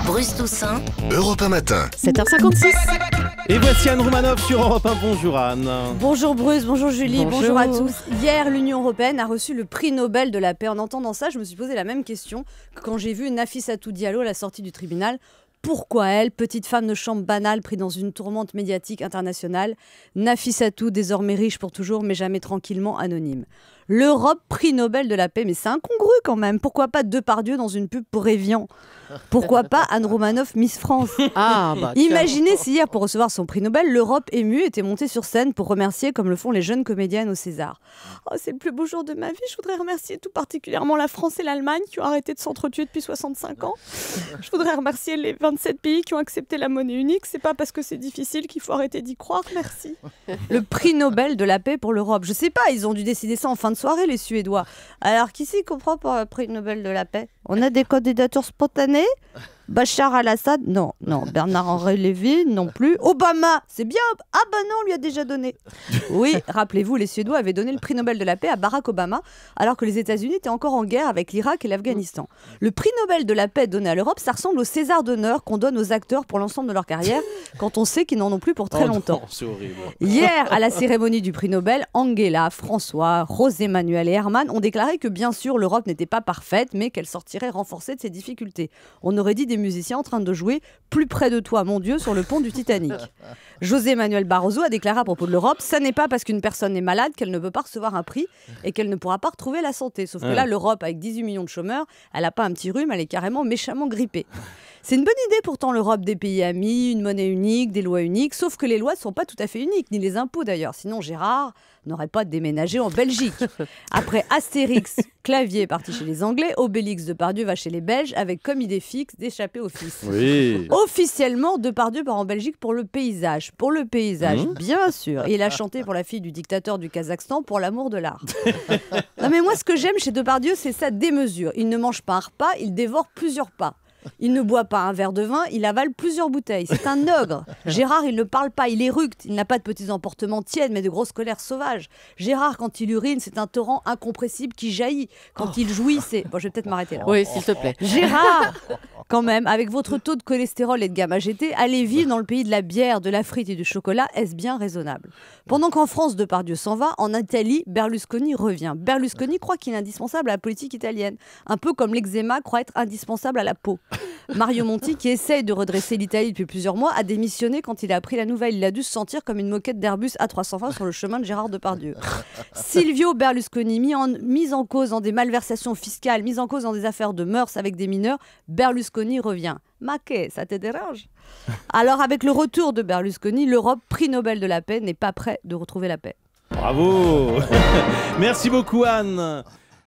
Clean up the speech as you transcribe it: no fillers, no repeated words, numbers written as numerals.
Bruce Toussaint, Europe 1 matin. 7h56. Et voici Anne Roumanoff sur Europe 1. Bonjour Anne. Bonjour Bruce, bonjour Julie, bonjour à tous. Hier, l'Union Européenne a reçu le prix Nobel de la paix. En entendant ça, je me suis posé la même question que quand j'ai vu Nafissatou Diallo à la sortie du tribunal. Pourquoi elle, petite femme de chambre banale prise dans une tourmente médiatique internationale, Nafissatou, désormais riche pour toujours, mais jamais tranquillement anonyme. L'Europe, prix Nobel de la paix, mais c'est incongru quand même. Pourquoi pas Depardieu dans une pub pour Evian? Pourquoi pas Anne Roumanoff, Miss France? Imaginez si hier, pour recevoir son prix Nobel, l'Europe émue était montée sur scène pour remercier, comme le font les jeunes comédiennes au César. Oh, c'est le plus beau jour de ma vie. Je voudrais remercier tout particulièrement la France et l'Allemagne qui ont arrêté de s'entretuer depuis 65 ans. Je voudrais remercier les 27 pays qui ont accepté la monnaie unique. C'est pas parce que c'est difficile qu'il faut arrêter d'y croire. Merci. Le prix Nobel de la paix pour l'Europe. Je sais pas, ils ont dû décider ça en fin de soirée, les Suédois. Alors, qui s'y comprend pour le prix Nobel de la paix? On a des candidatures spontanées? Bachar al-Assad? Non. Bernard-Henri Lévy? Non plus. Obama? C'est bien. Ah bah non, on lui a déjà donné. Oui, rappelez-vous, les Suédois avaient donné le prix Nobel de la paix à Barack Obama, alors que les États-Unis étaient encore en guerre avec l'Irak et l'Afghanistan. Le prix Nobel de la paix donné à l'Europe, ça ressemble au César d'honneur qu'on donne aux acteurs pour l'ensemble de leur carrière, quand on sait qu'ils n'en ont plus pour très longtemps. Non, c'est horrible. Hier, à la cérémonie du prix Nobel, Angela, François, José-Manuel et Herman ont déclaré que bien sûr l'Europe n'était pas parfaite, mais qu'elle sortirait renforcée de ses difficultés. On aurait dit des musiciens en train de jouer Plus près de toi, mon Dieu, sur le pont du Titanic. José Manuel Barroso a déclaré à propos de l'Europe: ça n'est pas parce qu'une personne est malade qu'elle ne peut pas recevoir un prix et qu'elle ne pourra pas retrouver la santé. Sauf que là, l'Europe, avec 18 millions de chômeurs, elle n'a pas un petit rhume, elle est carrément méchamment grippée. C'est une bonne idée pourtant l'Europe, des pays amis, une monnaie unique, des lois uniques, sauf que les lois ne sont pas tout à fait uniques, ni les impôts d'ailleurs. Sinon Gérard n'aurait pas déménagé en Belgique. Après Astérix, Clavier est parti chez les Anglais, Obélix, Depardieu va chez les Belges, avec comme idée fixe d'échapper au fisc. Oui. Officiellement, Depardieu part en Belgique pour le paysage. Pour le paysage, bien sûr. Et il a chanté pour la fille du dictateur du Kazakhstan pour l'amour de l'art. Non mais moi, ce que j'aime chez Depardieu, c'est sa démesure. Il ne mange pas un repas, il dévore plusieurs pas. Il ne boit pas un verre de vin, il avale plusieurs bouteilles. C'est un ogre. Gérard, il ne parle pas, il éructe. Il n'a pas de petits emportements tièdes, mais de grosses colères sauvages. Gérard, quand il urine, c'est un torrent incompressible qui jaillit. Quand il jouit, c'est... Bon, je vais peut-être m'arrêter là. Oui, s'il te plaît. Gérard, quand même, avec votre taux de cholestérol et de gamma GT, allez vivre dans le pays de la bière, de la frite et du chocolat, est-ce bien raisonnable? Pendant qu'en France, Depardieu s'en va, en Italie, Berlusconi revient. Berlusconi croit qu'il est indispensable à la politique italienne. Un peu comme l'eczéma croit être indispensable à la peau. Mario Monti, qui essaye de redresser l'Italie depuis plusieurs mois, a démissionné quand il a appris la nouvelle. Il a dû se sentir comme une moquette d'Airbus A320 sur le chemin de Gérard Depardieu. Silvio Berlusconi, mis en cause dans des malversations fiscales, mis en cause dans des affaires de mœurs avec des mineurs, Berlusconi revient. Maquet, ça te dérange? Alors, avec le retour de Berlusconi, l'Europe, prix Nobel de la paix, n'est pas prêt de retrouver la paix. Bravo. Merci beaucoup Anne.